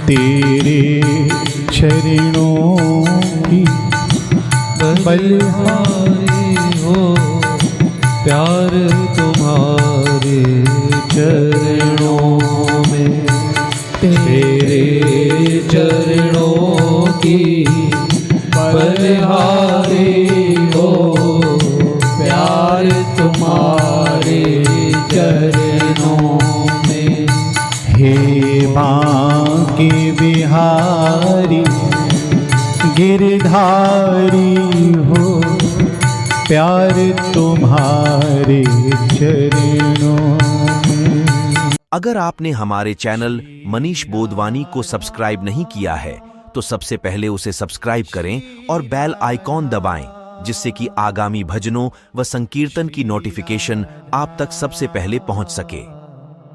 तेरे चरणों की बलिहारी हो, प्यार तुम्हारे चरणों में। तेरे चरणों की बलिहारी हो, प्यार तुम्हारे चरणों में। हे बांके बिहारी गिरधारी हो, प्यार तुम्हारे चरणों में। अगर आपने हमारे चैनल मनीष बोधवानी को सब्सक्राइब नहीं किया है तो सबसे पहले उसे सब्सक्राइब करें और बेल आइकॉन दबाएं, जिससे कि आगामी भजनों व संकीर्तन की नोटिफिकेशन आप तक सबसे पहले पहुंच सके।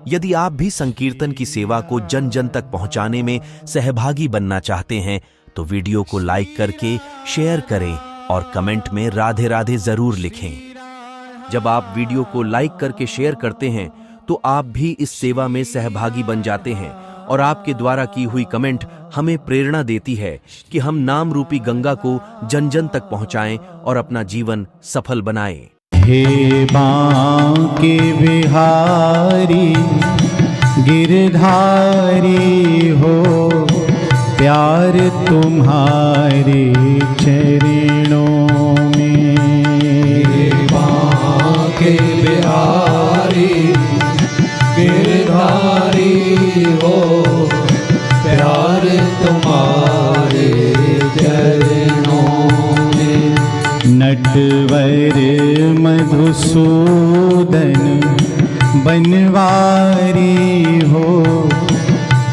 यदि आप भी संकीर्तन की सेवा को जन जन तक पहुंचाने में सहभागी बनना चाहते हैं तो वीडियो को लाइक करके शेयर करें और कमेंट में राधे राधे जरूर लिखें। जब आप वीडियो को लाइक करके शेयर करते हैं तो आप भी इस सेवा में सहभागी बन जाते हैं और आपके द्वारा की हुई कमेंट हमें प्रेरणा देती है कि हम नाम रूपी गंगा को जन जन तक पहुंचाएं और अपना जीवन सफल बनाएं। हे बांके बिहारी गिरधारी हो, प्यार तुम्हारे चरणों में। हे बांके बिहारी गिरधारी हो, प्यार तुम्हारे चरणों में। नटवर मधुसूदन बनवारी हो,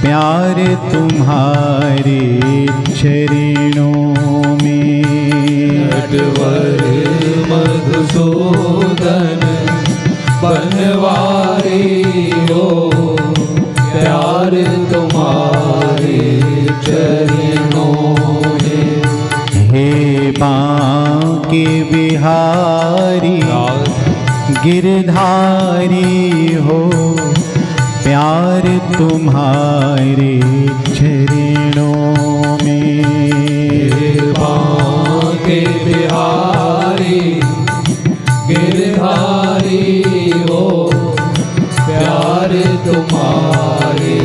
प्यार तुम्हारे चरणों में। नटवर मधुसूदन बनवारी हो, प्यार तुम्हारे चरणों में। हे बांके बिहारी गिरधारी हो, प्यार तुम्हारे चरणों में। हे बांके बिहारी गिरधारी हो, प्यार तुम्हारे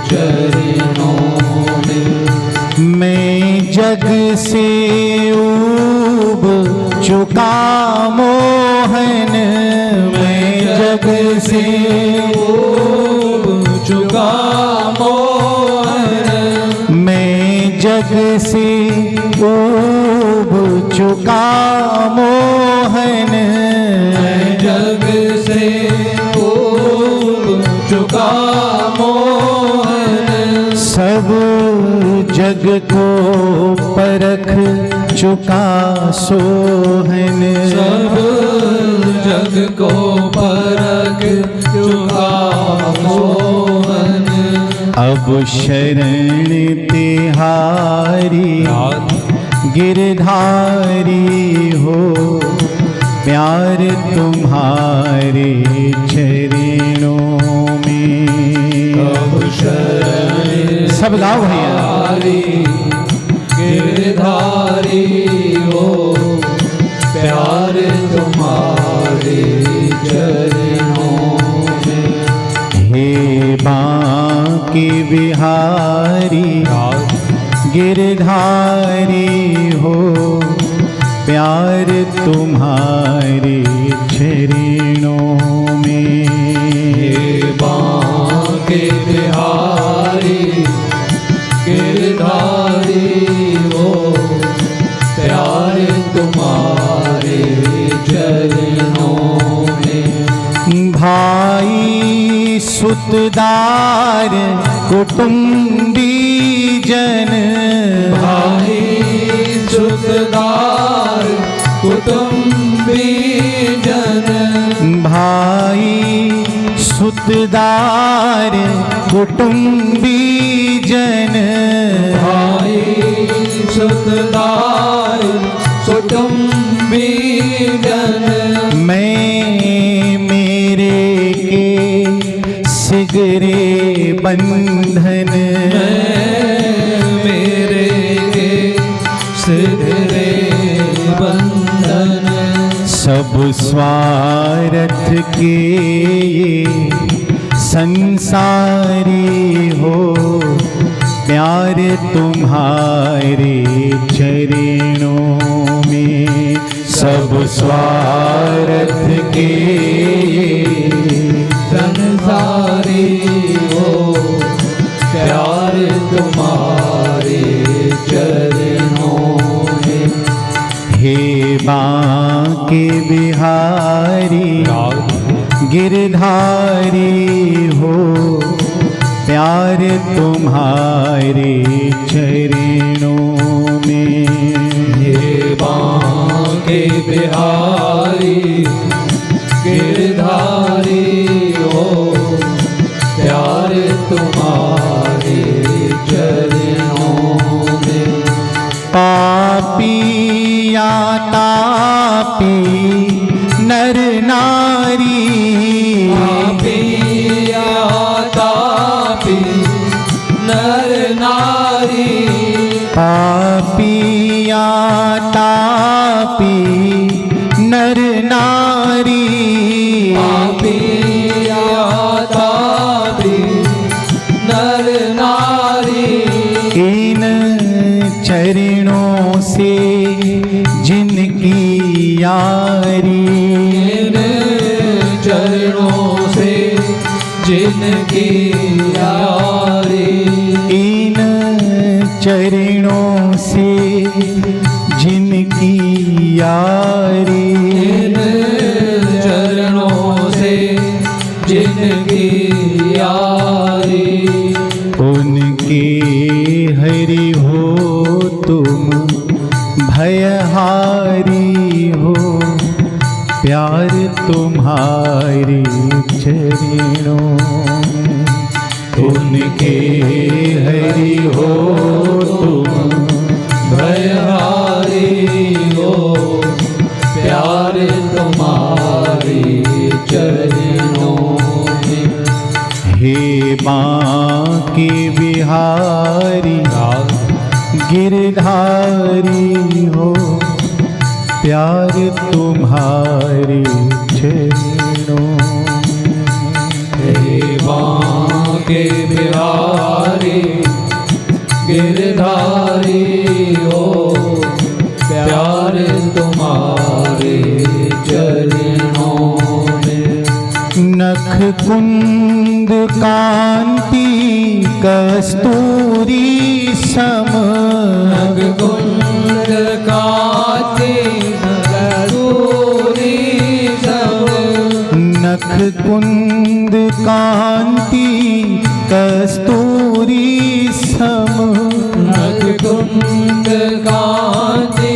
चरणों में। मैं जग से ऊब चुका मोहन, मैं जग से ऊब चुका मोहन। मैं जग से ऊब चुका मोहन। मैं जग से ऊब चुका मोहन। सब जग को परख चुका सोहन। सब जग को परख चुका मोहन। अब शरण तिहारी गिरधारी हो, प्यार तुम्हारे चरणों में। अब शरण सब गाओ भैया। गिरधारी हो, प्यार तुम्हारे चरणों में। हे बांके बिहारी गिरधारी हो, प्यार तुम्हारे चरणों में। हे बांके बिहारी गिरधारी हो, प्यार तुम्हारे चरणों में। भाई सुतदार कुटुंबी जन, भाई सुतदार कुटुंबी जन। भाई सुतदार कुटुंबी जन। भाई सुतदार कुटुंबी जन। मैं मेरे के सिगरे बंधन, मैं स्वार्थ के ये संसारी हो, प्यार तुम्हारे चरणों में। सब स्वार्थ के ये संसारी हो, प्यार तुम्हारे चरणों में। हे बांके बिहारी गिरधारी हो, प्यार तुम्हारे चरणों में। हे बांके बिहारी गिरधारी हो, प्यार तुम्हारे चरणों में। पापी या तापी नर नारी, पापी या तापी नर नारी, पापी या तापी नर नारी, पापी या तापी नर नारी। इन चरणों से जिनकी यारी, इन चरणों से जिनकी यारी, इन चरणों से जिनकी यारी, इन चरणों से जिनकी यारी। उनके हरि हो तुम भयहारी हो, प्यार तुम्हारे चरणों में। उनके हरि हो तुम भयहारी हो, प्यार तुम्हारे चरणों में। हे बांके बिहारी गिरधारी हो, प्यार तुम्हारे चरणों में। हे बांके बिहारी गिरधारी हो, प्यार तुम्हारे चरणों में। नख कुंद कांति कस्तूरी सम, नख कुंद कांति कस्तूरी सम, नख कुंद कांति कस्तूरी सम, नख कुंद कांति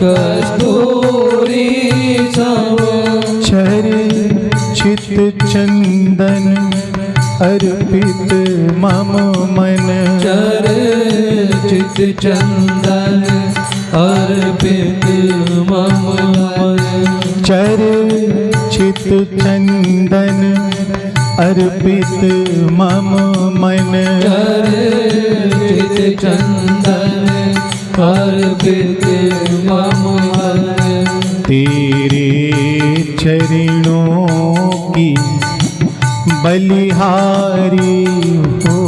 कस्तूरी सम। चर्चित चंदन अर्पित मम मन, चर्चित चंदन अर्पित मम मन। चर्चित चंदन अर्पित मम मन, चर्चित चंदन अर्पित मम मन। तेरे चरणों की बलिहारी हो,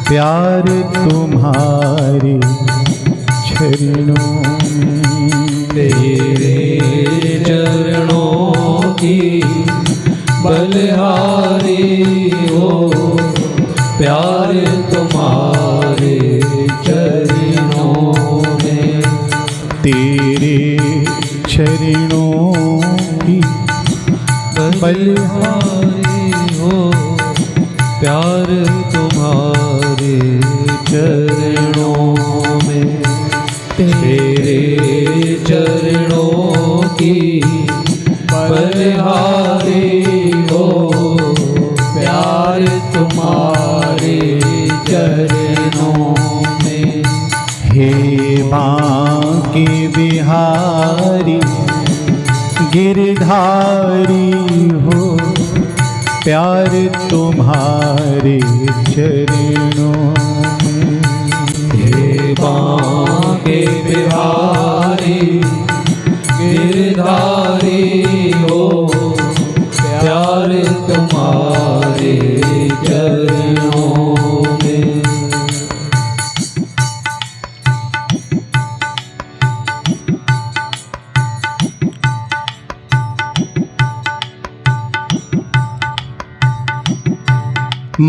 प्यार तुम्हारे चरणों में। तेरे चरणों की बलिहारी हो, प्यार तुम्हारे चरणों में। तेरे चरणों की बलिहारी हो, प्यार तुम्हारे चरणों में। तेरे चरणों की बलिहारी हो, प्यार तुम्हारे चरणों में। हे बांके बिहारी गिरधारी हो, प्यार तुम्हारे चरणों में। हे बांके बिहारी गिरधारी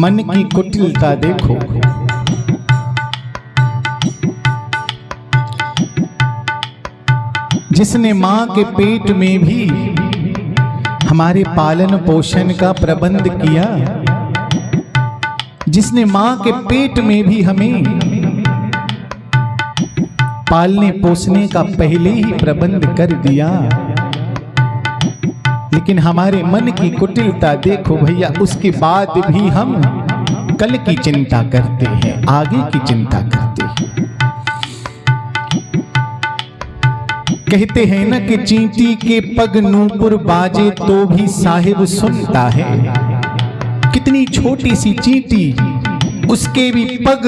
मन की कुटिलता देखो। जिसने मां के पेट में भी हमारे पालन पोषण का प्रबंध किया, जिसने मां के पेट में भी हमें पालने पोसने का पहले ही प्रबंध कर दिया, लेकिन हमारे मन की कुटिलता देखो भैया, उसके बाद भी हम कल की चिंता करते हैं, आगे की चिंता करते हैं। कहते हैं ना कि चींटी के पग नूपुर बाजे तो भी साहिब सुनता है। कितनी छोटी सी चींटी, उसके भी पग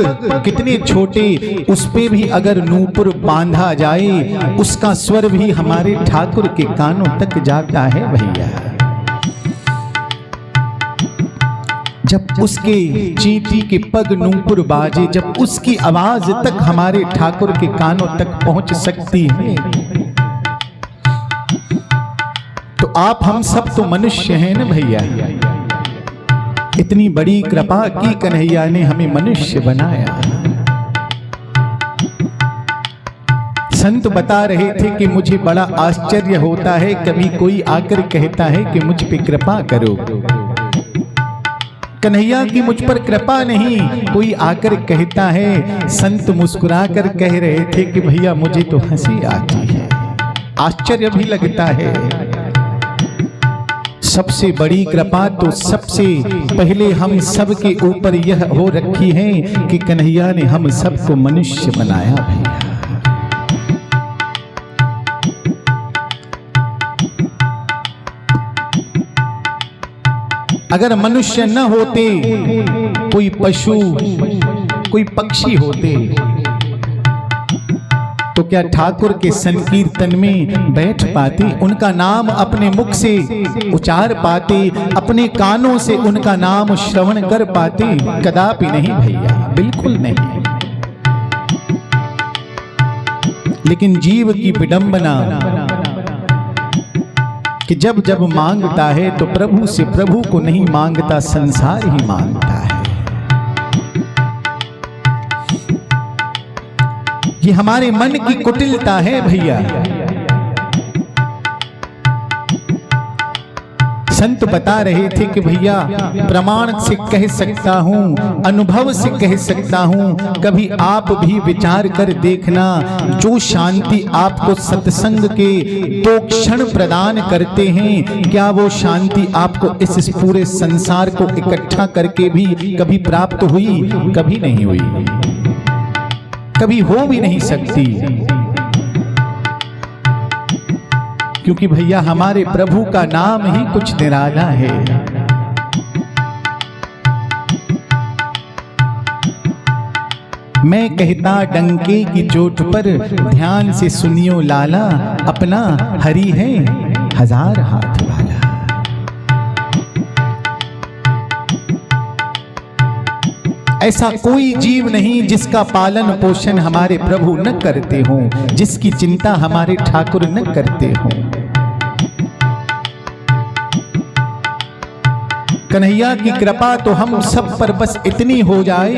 कितने छोटे, उस पे भी अगर नूपुर बांधा जाए उसका स्वर भी हमारे ठाकुर के कानों तक जाता है भैया। जब उसके चींटी के पग नूपुर बाजे, जब उसकी आवाज तक हमारे ठाकुर के कानों तक पहुंच सकती है, तो आप हम सब तो मनुष्य हैं ना भैया। इतनी बड़ी कृपा की कन्हैया ने हमें मनुष्य बनाया। संत बता रहे थे कि मुझे बड़ा आश्चर्य होता है, कभी कोई आकर कहता है कि मुझ पे कृपा करो। कन्हैया की मुझ पर कृपा नहीं, कोई आकर कहता है। संत मुस्कुरा कर कह रहे थे कि भैया मुझे तो हंसी आती है, आश्चर्य भी लगता है। सबसे बड़ी कृपा तो सबसे पहले हम सब के ऊपर यह हो रखी है कि कन्हैया ने हम सबको मनुष्य बनाया भैया। अगर मनुष्य न होते, कोई पशु कोई पक्षी होते, तो क्या ठाकुर के संकीर्तन में बैठ पाते, उनका नाम अपने मुख से उचार पाते, अपने कानों से उनका नाम श्रवण कर पाते? कदापि नहीं भैया, बिल्कुल नहीं। लेकिन जीव की विडंबना कि जब जब मांगता है तो प्रभु से प्रभु को नहीं मांगता, संसार ही मांगता है। ये हमारे मन की कुटिलता है भैया। संत बता रहे थे कि भैया प्रमाण से कह सकता हूं, अनुभव से कह सकता हूं, कभी आप भी विचार कर देखना, जो शांति आपको सत्संग के 2 क्षण प्रदान करते हैं, क्या वो शांति आपको इस पूरे संसार को इकट्ठा करके भी कभी प्राप्त हुई? कभी नहीं हुई, कभी हो भी नहीं सकती। क्योंकि भैया हमारे प्रभु का नाम ही कुछ निराला है। मैं कहता डंके की चोट पर, ध्यान से सुनियो लाला, अपना हरि है 1000 हाथ वाला। ऐसा कोई जीव नहीं जिसका पालन पोषण हमारे प्रभु न करते हों, जिसकी चिंता हमारे ठाकुर न करते हों। कन्हैया की कृपा तो हम सब पर बस इतनी हो जाए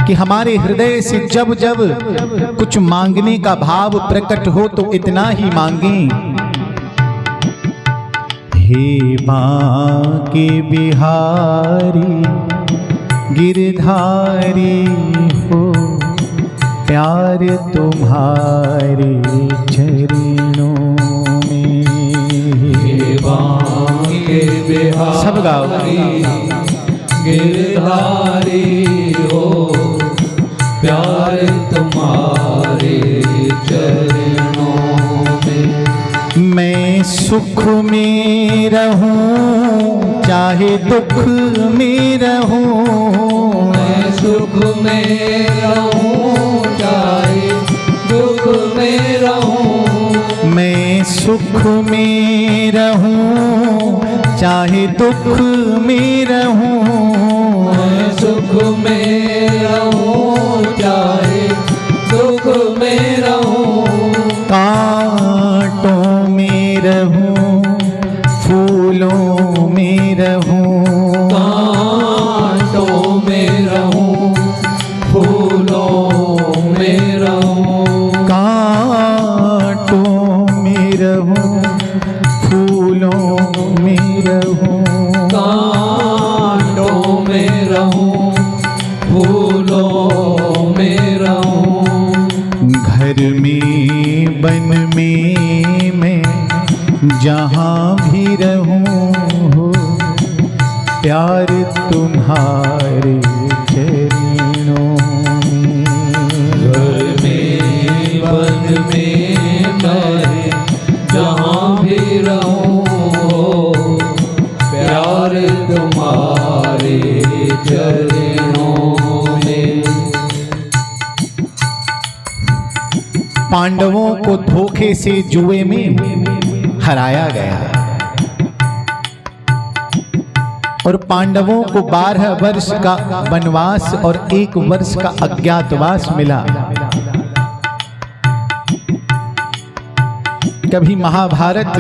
कि हमारे हृदय से जब जब कुछ मांगने का भाव प्रकट हो तो इतना ही मांगें, हे बांके बिहारी गिरधारी हो, प्यार तुम्हारे चरणों में। हे बांके बिहारी सब गाओ। गिरधारी हो, प्यार तुम्हारे चरणों में। मैं सुख में रहूं चाहे दुख में रहूं, मैं सुख में रहूं चाहे दुख में रहूं। मैं सुख में रहूं चाहे दुख में रहूं। मैं सुख में रहूं चाहे दुख में रहूं। कांटों में रहूं फूलों में रहूं, कांटों पांडवों को धोखे से जुए में हराया गया और पांडवों को 12 वर्ष का वनवास और 1 वर्ष का अज्ञातवास मिला। कभी महाभारत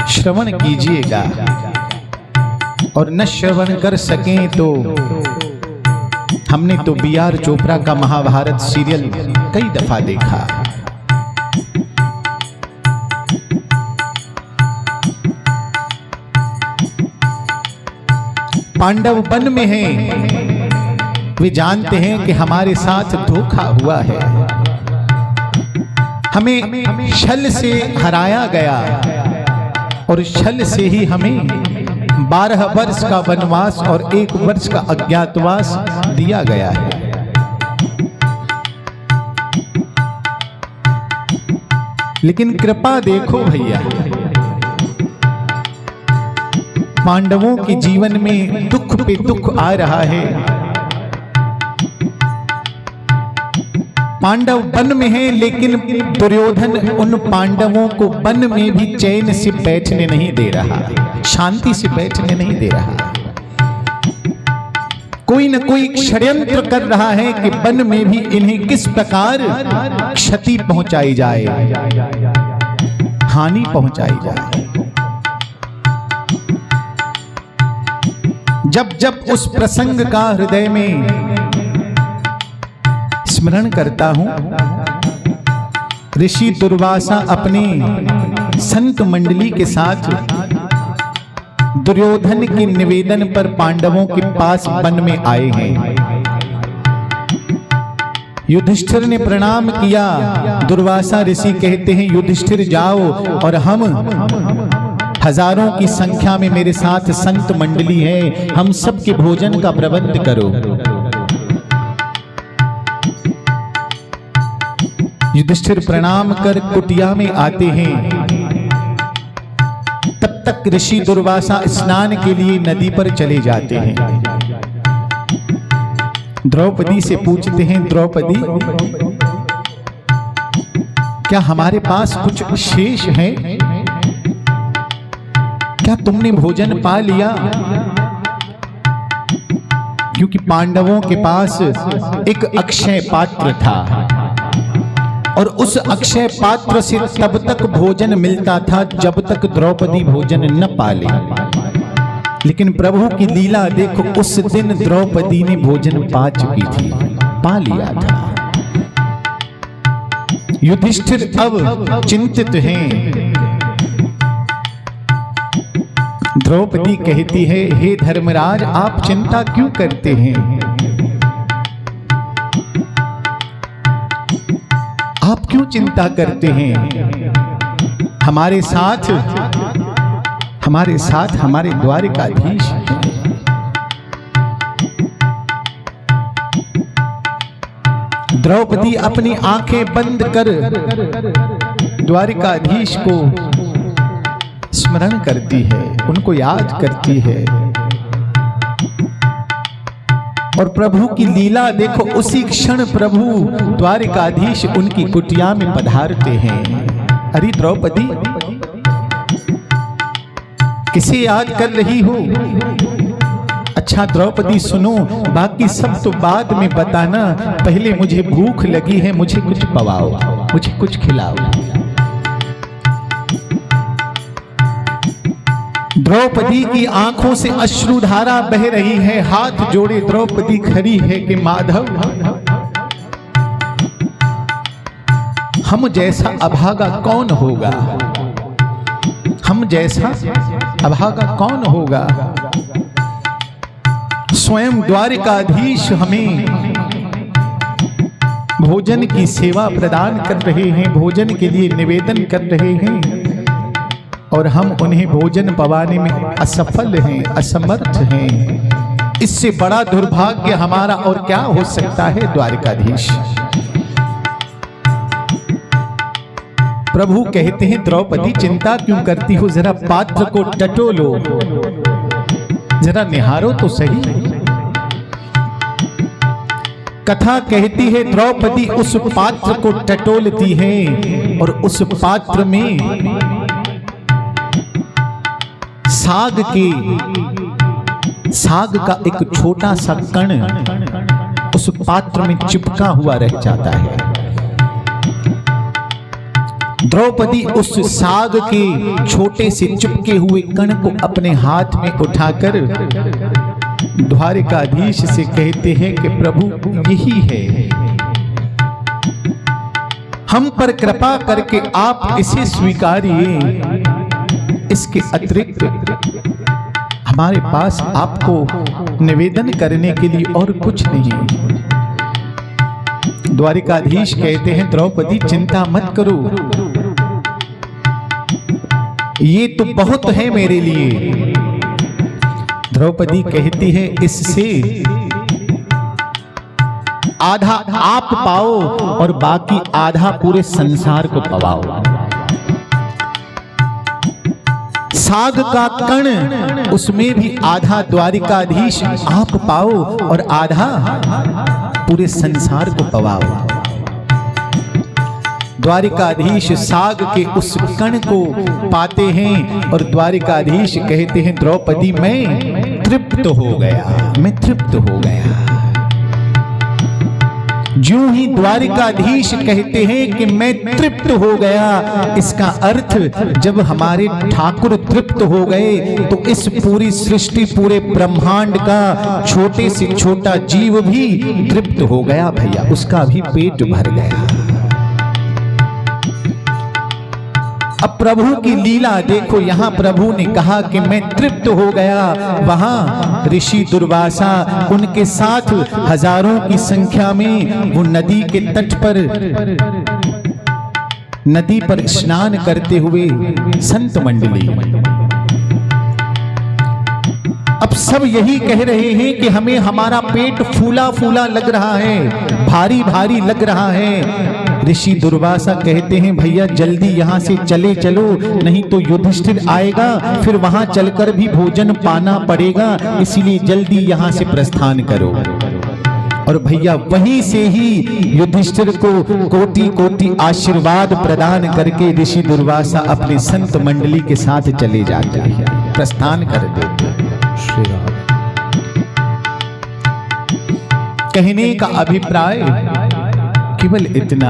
श्रवण कीजिएगा और न श्रवण कर सकें तो हमने तो B.R. चोपड़ा का महाभारत सीरियल कई दफा देखा। पांडव वन में हैं, वे जानते हैं कि हमारे साथ धोखा हुआ है, हमें छल से हराया गया और छल से ही हमें 12 वर्ष का वनवास और 1 वर्ष का अज्ञातवास दिया गया है। लेकिन कृपा देखो भैया, पांडवों के जीवन में दुख पे दुख आ रहा है। पांडव वन में हैं, लेकिन दुर्योधन उन पांडवों को वन में भी चैन से बैठने नहीं दे रहा, शांति से बैठने नहीं दे रहा। कोई न कोई षड्यंत्र कर रहा है कि वन में भी इन्हें किस प्रकार क्षति पहुंचाई जाए, हानि पहुंचाई जाए। जब जब उस प्रसंग का हृदय में स्मरण करता हूं, ऋषि दुर्वासा अपने संत मंडली के साथ दुर्योधन के निवेदन पर पांडवों के पास वन में आए हैं। युधिष्ठिर ने प्रणाम किया। दुर्वासा ऋषि कहते हैं, युधिष्ठिर जाओ और हम हजारों की संख्या में मेरे साथ संत मंडली है, हम सबके भोजन का प्रबंध करो। युधिष्ठिर प्रणाम कर कुटिया में आते हैं। तब तक ऋषि दुर्वासा स्नान के लिए नदी पर चले जाते हैं। द्रौपदी से पूछते हैं, द्रौपदी क्या हमारे पास कुछ शेष है? क्या तुमने भोजन पा लिया? क्योंकि पांडवों के पास एक अक्षय पात्र था और उस अक्षय पात्र से तब तक भोजन मिलता था जब तक द्रौपदी भोजन न पाले। लेकिन प्रभु की लीला देखो, उस दिन द्रौपदी ने भोजन पा चुकी थी, पा लिया था। युधिष्ठिर अब चिंतित हैं। द्रौपदी कहती है, हे धर्मराज, आप चिंता क्यों करते हैं? आप क्यों चिंता करते हैं? हमारे साथ हमारे द्वारिकाधीश हैं। द्रौपदी अपनी आंखें बंद कर द्वारिकाधीश को स्मरण करती है, उनको याद करती है और प्रभु की लीला देखो, उसी क्षण प्रभु द्वारिकाधीश उनकी कुटिया में पधारते हैं। अरे द्रौपदी, किसे याद कर रही हो? अच्छा द्रौपदी सुनो, बाकी सब तो बाद में बताना, पहले मुझे भूख लगी है, मुझे कुछ पवाओ, मुझे कुछ खिलाओ। द्रौपदी की आंखों से अश्रुधारा बह रही है। हाथ जोड़े द्रौपदी खड़ी है कि माधव, हम जैसा अभागा कौन होगा? हम जैसा अभागा कौन होगा? स्वयं द्वारिकाधीश हमें भोजन की सेवा प्रदान कर रहे हैं, भोजन के लिए निवेदन कर रहे हैं और हम उन्हें भोजन पवाने में असफल हैं, असमर्थ हैं। इससे बड़ा दुर्भाग्य हमारा और क्या हो सकता है? द्वारिकाधीश प्रभु कहते हैं, द्रौपदी चिंता क्यों करती हो? जरा पात्र को टटोलो, जरा निहारो तो सही। कथा कहती है द्रौपदी उस पात्र को टटोलती है और उस पात्र में साग का एक छोटा सा कण उस पात्र में चिपका हुआ रह जाता है। द्रौपदी उस साग के छोटे से चिपके हुए कण को अपने हाथ में उठाकर द्वारिकाधीश से कहते हैं कि प्रभु यही है, हम पर कृपा करके आप इसे स्वीकारिए, इसके अतिरिक्त हमारे पास आपको निवेदन करने के लिए और कुछ नहीं। द्वारिकाधीश कहते हैं द्रौपदी चिंता मत करो, ये तो बहुत है मेरे लिए। द्रौपदी कहती है इससे आधा आप पाओ और बाकी आधा पूरे संसार को पवाओ। साग का कण उसमें भी आधा द्वारिकाधीश आप पाओ और आधा पूरे संसार को पवाओ। द्वारिकाधीश साग के उस कण को पाते हैं और द्वारिकाधीश कहते हैं द्रौपदी मैं तृप्त हो गया, मैं तृप्त हो गया। ज्यों ही द्वारिकाधीश कहते हैं कि मैं तृप्त हो गया, इसका अर्थ जब हमारे ठाकुर तृप्त हो गए तो इस पूरी सृष्टि पूरे ब्रह्मांड का छोटे से छोटा जीव भी तृप्त हो गया भैया, उसका भी पेट भर गया। अब प्रभु की लीला देखो, यहां प्रभु ने कहा कि मैं तृप्त हो गया, वहां ऋषि दुर्वासा उनके साथ हजारों की संख्या में वो नदी के तट पर नदी पर स्नान करते हुए संत मंडली। अब सब यही कह रहे हैं कि हमें हमारा पेट फूला फूला लग रहा है, भारी भारी लग रहा है। ऋषि दुर्वासा कहते हैं भैया जल्दी यहाँ से चले चलो, नहीं तो युधिष्ठिर आएगा, फिर वहां चलकर भी भोजन पाना पड़ेगा, इसीलिए जल्दी यहाँ से प्रस्थान करो। और भैया वहीं से ही युधिष्ठिर को कोटि कोटि आशीर्वाद प्रदान करके ऋषि दुर्वासा अपने संत मंडली के साथ चले जाते हैं, प्रस्थान कर देते हैं। श्री राम। कहने का अभिप्राय केवल इतना,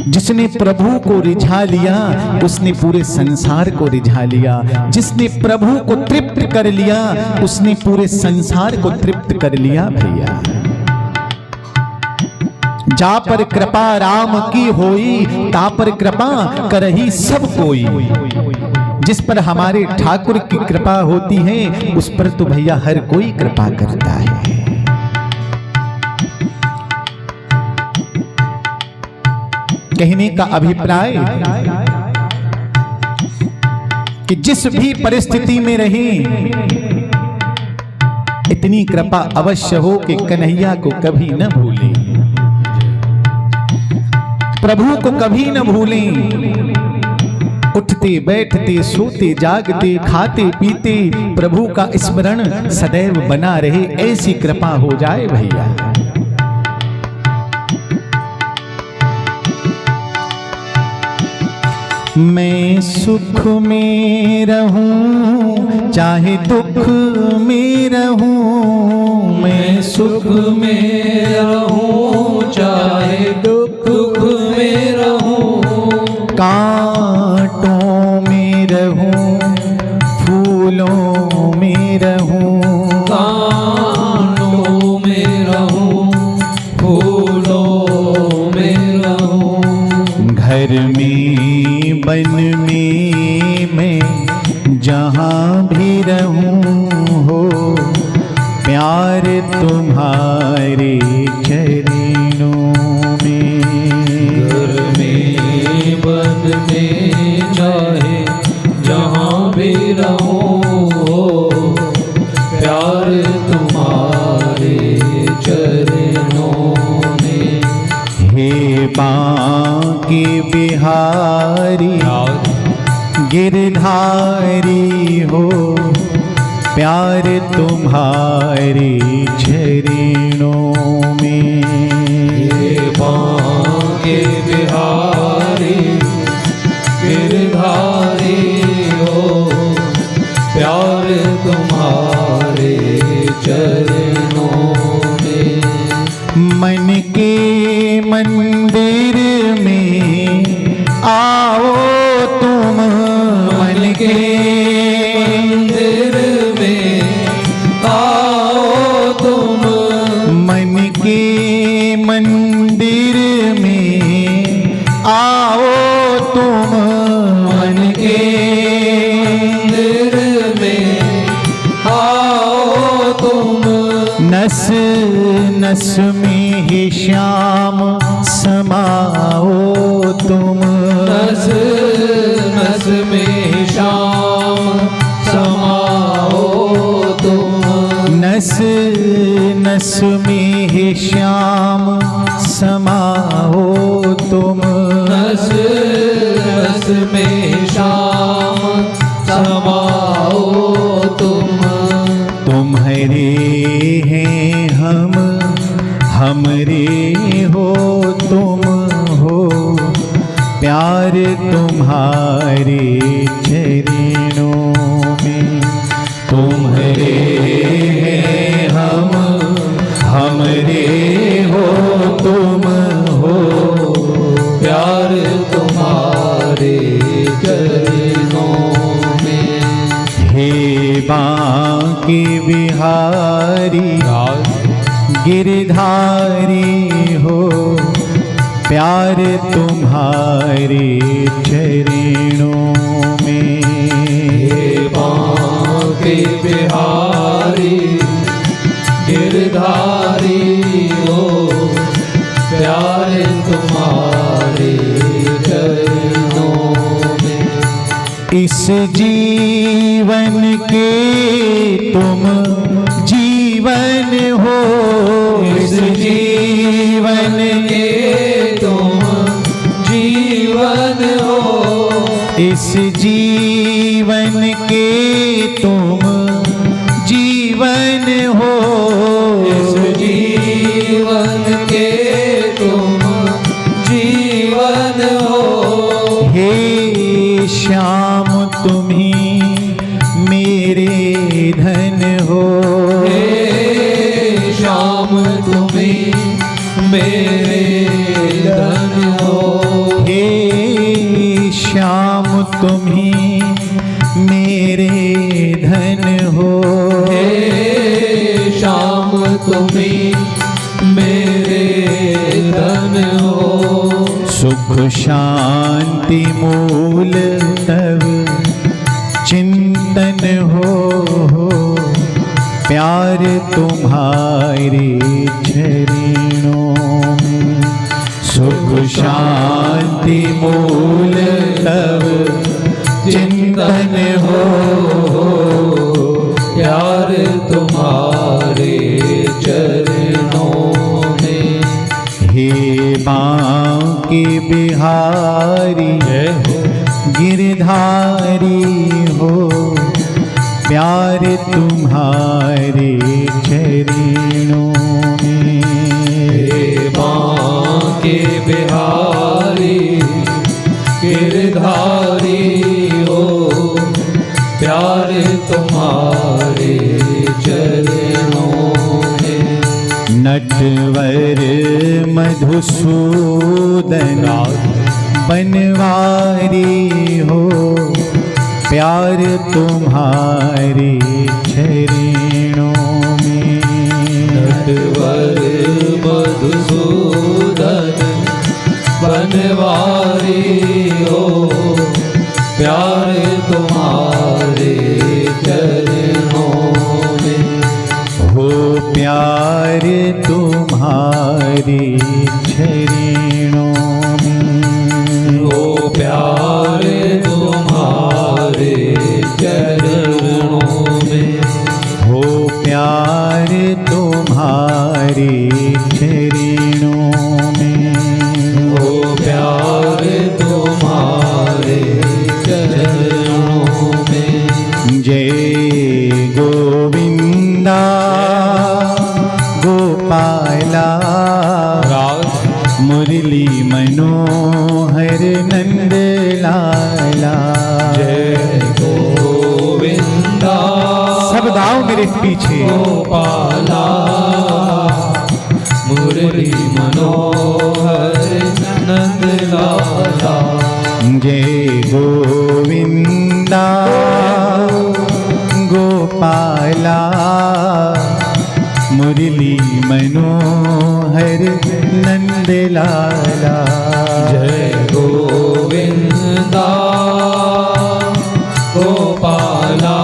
जिसने प्रभु को रिझा लिया उसने पूरे संसार को रिझा लिया, जिसने प्रभु को तृप्त कर लिया उसने पूरे संसार को तृप्त कर लिया भैया। जा पर कृपा राम की होई, ता पर कृपा करही सब कोई। जिस पर हमारे ठाकुर की कृपा होती है उस पर तो भैया हर कोई कृपा करता है। कहने का अभिप्राय कि जिस भी परिस्थिति में रहें इतनी कृपा अवश्य हो कि कन्हैया को कभी न भूलें, प्रभु को कभी न भूलें। उठते बैठते सोते जागते खाते पीते प्रभु का स्मरण सदैव बना रहे, ऐसी कृपा हो जाए भैया। मैं सुख में रहूं चाहे दुख में रहूं, मैं सुख में रहूं चाहे दुख में रहूं, कांटों में रहूं फूलों में रहूं, कांटों में रहूं फूलों में रहूं, घर में बन में मैं जहाँ भी रहूं हो, प्यार तुम्हारे चरणों में। घर में बन में चाहे जहाँ भी रहूं हो, प्यार तुम्हारे चरणों में। हे बांके बिहारी गिरधारी हो, प्यार तुम्हारे चरणों में। हे बांके बिहारी गिरधारी हो, प्यार तुम्हारे चरणों में। मन के मंदिर में आओ तुम, मन के मंदिर में आओ तुम, मन के मंदिर में आओ तुम, मन के मंदिर में आओ तुम। नस नस में ही श्याम समाओ तुम, नस नस में श्याम समाओ तुम, नस नस में ही श्याम समाओ तुम, नस नस में श्याम समाओ तुम। तुम्हारे हैं हम, हमरे हो तुम हो, प्यार तुम्हारे चरणों में। तुम्हारे हैं हम, हमरे हो तुम हो, प्यार तुम्हारे चरणों में। हे बांके बिहारी गिरधारी हो, प्यार तुम्हारे चरणों में। हे बांके बिहारी गिरधारी हो, प्यार तुम्हारे चरणों में। इस जीवन के तुम जीवन हो, इस जीवन के तुम जीवन हो, इस जीवन के तुम जीवन हो, इस जीवन के तुम जीवन हो। हे श्याम तुम्ही मेरे धन हो, हे श्याम तुम्ही मेरे धन हो, हे श्याम तुम्ही मेरे धन हो, हे श्याम तुम्ही मेरे धन हो। सुख शांति मूल तव चिंतन हो, प्यार तुम्हारे चरणों में। सुख शांति मूल तव चिंतन हो, प्यार तुम्हारे चरणों में। हे बांके बिहारी गिरधारी हो, प्यार तुम्हारे चरणों में। हे बांके बिहारी गिरधारी हो, प्यार तुम्हारे चरणों में। नटवर मधुसूदन बनवारी हो, प्यार तुम्हारे चरणों में। नटवर मधुसूदन बनवारी हो, प्यार तुम्हारे चरणों में। हो प्यार तुम्हारे चरणों में, हो प्यार तुम्हारे चरणों में। हो प्यार तुम्हारे चरणों में, हो प्यार तुम्हारे चरणों में। जय गोविंदा गोपाला मुरली मनोहर नंद लाला। जय गोविंदा सब गाओ मेरे पीछे। गोपाला मुरली मनोहर नंद लाला। जय गोविंदा गोपाला मुरली मनोहर नंद लाला। जय गोविंदा गोपाला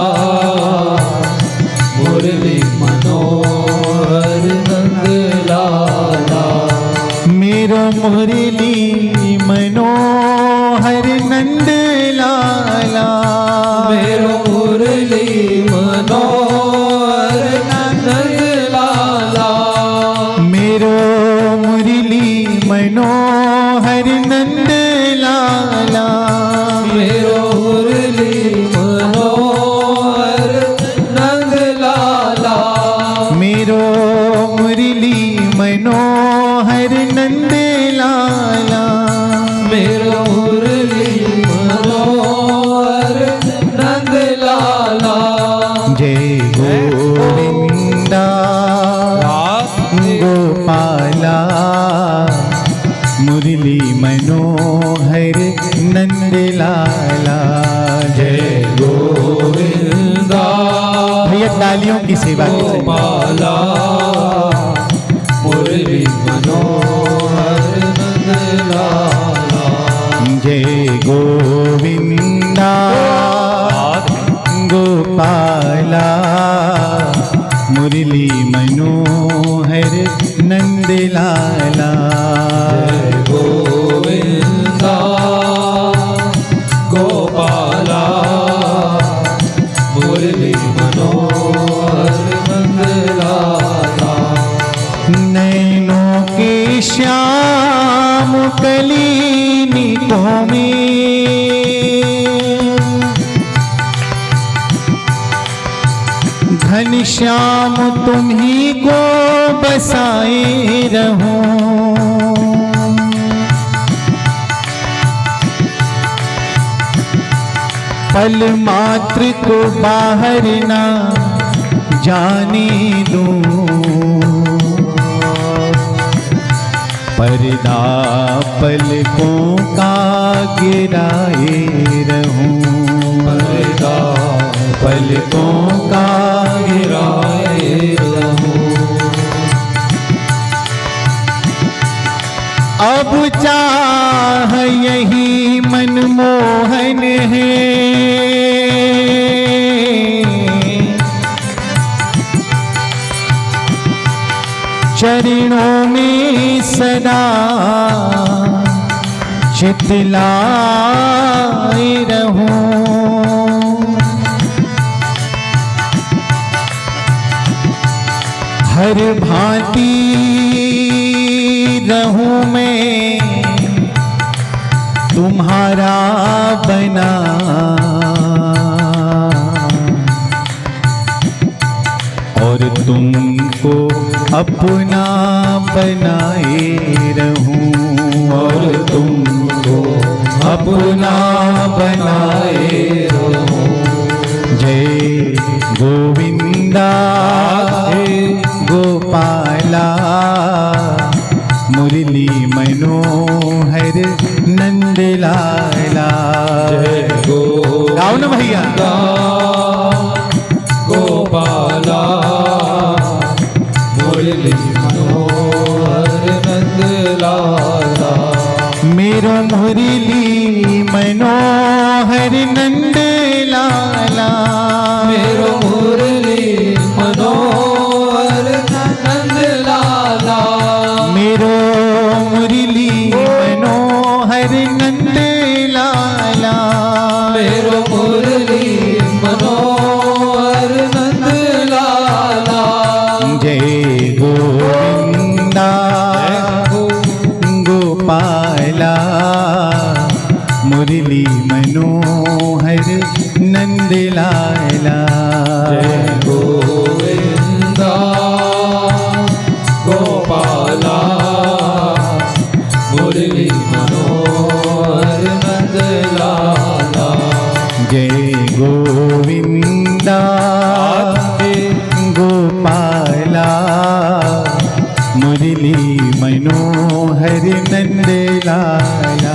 मुरली मनोहर नंद लाला। मेरो मुरली मनोहर नंद लाला। मेरो मुरली मनोहर नंद लाला। मेरो मुरली मनोहर नंद लाला। मेरो मुरली मनोहर नंद लाला। मेरो मुरली मनोहर नंद लाला। मेरो मुरली मनोहर नंद लाला। जय गोविंदा गोपाला मुरली मनोहर नंद लाला। जय गोविंदा भैया तालियों की सेवा की जय। गोपाला मुरली मनोहर नंद लाला। जय गोविंदा गोपाला मुरली मनोहर नंद लाला। जय गोविंदा गोपाला मुरली मनोहर नंद लाला। नैनों के श्याम कलीनी में घनश्याम तुम्ही को बसाए रहो। पल मात्र को बाहर ना जाने दूं। पर्दा पलकों का गिराए रहूं। पर्दा पलकों का गिराए रहूं। अब चाह यही मनमोहन है। चरणों में सदा चितलाए रहूं। हर भांति रहूं मैं तुम्हारा बना। और तुमको अपना बनाए रहूं। और तुमको अपना बनाए रहूं। जय गोविंदा गोपाला मुरली मनोहर नंद लाला। जय गाओ ना भैया। गोपाला मुरली मनोहर नंद लाला। मेरो मुरली मनोहर नंद लाला। मेरो मुरली मनोहर नंद लाला। मेरो मुरली मनोहर नंद लाला। मेरो मुरली मनोहर नंद लाला। जय गोविंदा गोपाला मुरली मनोहर गोविंदा गोपाला मुरली मनोहर नंद लाला